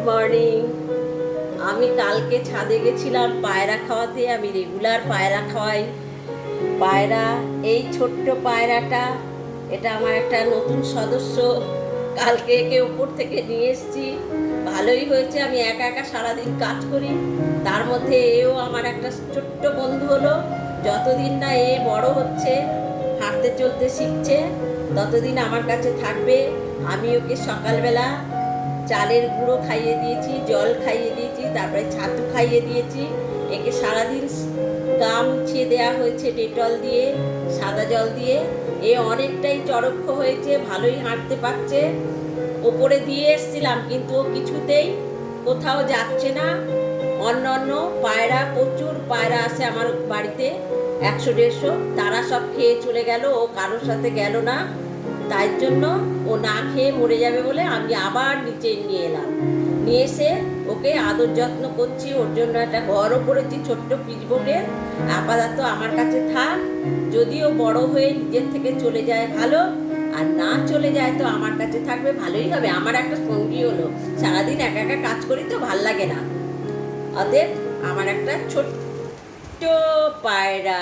Morning. আমি কালকে ছাদে গেছিলাম পায়রা খাওয়াতে। আমি রেগুলার পায়রা খাওয়াই। পায়রা, এই ছোট্ট পায়রাটা, এটা আমার একটা নতুন সদস্য। কালকে একে উপর থেকে নিয়ে এসেছি। ভালোই হয়েছে। আমি একা একা সারাদিন কাজ করি, তার মধ্যে এও আমার একটা ছোট্ট বন্ধু হলো। যতদিন না এ বড় হচ্ছে, হাঁটতে চলতে শিখছে, ততদিন আমার কাছে থাকবে। আমি ওকে সকালবেলা চালের গুঁড়ো খাইয়ে দিয়েছি, জল খাইয়ে দিয়েছি, তারপরে ছাতু খাইয়ে দিয়েছি। একে সারাদিন গা মুছিয়ে দেওয়া হয়েছে ডেটল দিয়ে, সাদা জল দিয়ে। এ অনেকটাই চরক্ষ হয়েছে, ভালোই হাঁটতে পারছে। ওপরে দিয়ে এসছিলাম, কিন্তু ও কিছুতেই কোথাও যাচ্ছে না। অন্য অন্য পায়রা, প্রচুর পায়রা আসে আমার বাড়িতে, 100-150, তারা সব খেয়ে চলে গেল, ও কারোর সাথে গেল না। তাই জন্য ও না খেয়ে মরে যাবে বলে আমি আবার নিচে নিয়ে এলাম। নিয়ে এসে ওকে আদর যত্ন করছি। ওর জন্য একটা ঘরও করেছি, ছোট্ট পিচবোর্ডের। আপাতত আমার কাছে থাক। যদিও বড় হয়ে নিজের থেকে চলে যায় ভালো, আর না চলে যায় তো আমার কাছে থাকবে, ভালোই হবে। আমার একটা সঙ্গী হলো। সারাদিন একা একা কাজ করি তো ভাল লাগে না। অতএব আমার একটা ছোট্ট পায়রা।